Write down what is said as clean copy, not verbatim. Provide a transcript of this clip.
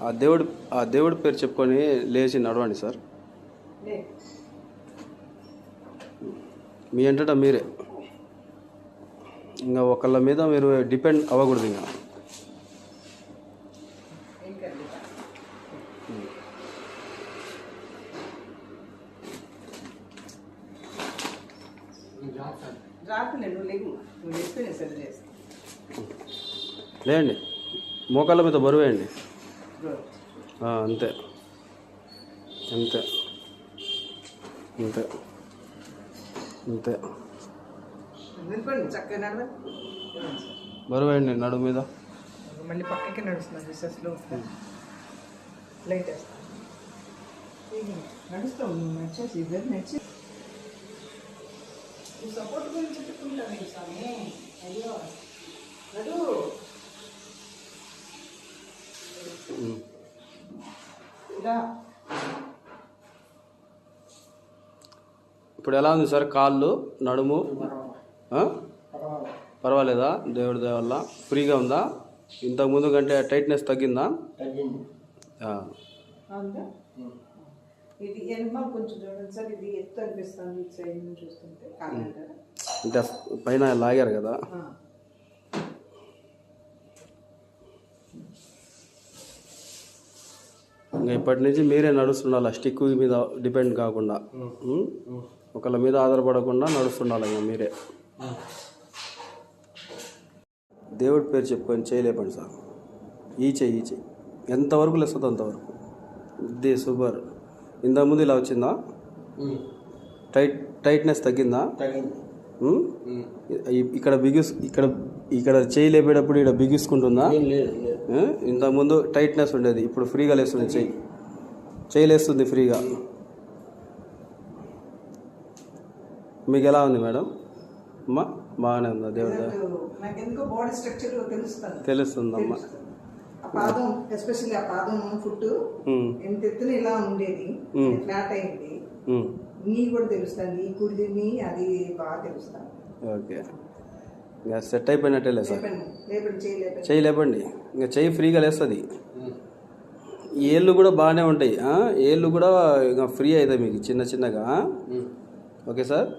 ఆ దేవుడి పేరు చెప్పుకొని లేచి నడవండి సార్. మీ అంతటా మీరే, ఇంకా ఒకళ్ళ మీద మీరు డిపెండ్ అవ్వకూడదు. ఇంకా లేండి, మోకాళ్ళ మీద బరువేయండి. అంతే అంతే అంతే అంతే. బరువేయండి నడుము మీద. మళ్ళీ పక్కకి నడుస్తున్నా విసెస్లో లైట్ వేస్తాను. నడుస్తావు నువ్వు, నడిచేసి ఇద్దరు నడిచి సపోర్ట్ గురించి చెప్పుకుంటాను స్వామి. అయ్యో నడు. ఇలా ఇప్పుడు ఎలా ఉంది సార్? కాళ్ళు, నడుము పర్వాలేదా? దేవుడి దయ వల్ల ఫ్రీగా ఉందా? ఇంతకుముందు కంటే టైట్నెస్ తగ్గిందా? ఇది ఎనమా కొంచెం చూడండి సార్, ఇది ఎత్తు అనిపిస్తుంది సైడ్ నుంచి చూస్తుంటే. అంటే పైన లాగారు కదా. ఇంకా ఇప్పటి నుంచి మీరే నడుస్తుండాలి, స్టిక్ మీద డిపెండ్ కాకుండా, ఒకళ్ళ మీద ఆధారపడకుండా నడుస్తుండాలి ఇంకా మీరే. దేవుడి పేరు చెప్పుకొని చేయలేపండి సార్. ఈ చెయ్యి ఎంతవరకు లేస్తుంది అంతవరకు. ఇది సూపర్. ఇంతకుముందు ఇలా వచ్చిందా? టైట్నెస్ తగ్గిందా? ఇక్కడ ఇక్కడ చేయి లేపేటప్పుడు ఇక్కడ బిగుసుకుంటుందా? ఇంతకుముందు టైట్నెస్ ఉండేది, ఇప్పుడు ఫ్రీగా లేస్తుంది. చేయి లేస్తుంది ఫ్రీగా. మీకు ఎలా ఉంది మేడం? అమ్మా బాగానే ఉందా? దేవుడి తెలుస్తుందమ్మా. పాదం ఎస్పెషల్లీ ఆ పాదం ఫుట్ ఎంత ఎత్తున ఇలా ఉండేది, ఫ్లాట్ అయింది. నీ కూడా తెలుస్తుంది, ఈ కుడిని అది బాగా తెలుస్తుంది. ఓకే, ఇంకా సెట్ అయిపోయినట్టే సార్. చెయ్యి లేపండి, ఇంకా చెయ్యి ఫ్రీగా లేస్తుంది. ఏళ్ళు కూడా బాగానే ఉంటాయి, ఏళ్ళు కూడా ఇంకా ఫ్రీ అవుతాయి మీకు చిన్నగా. Okay sir.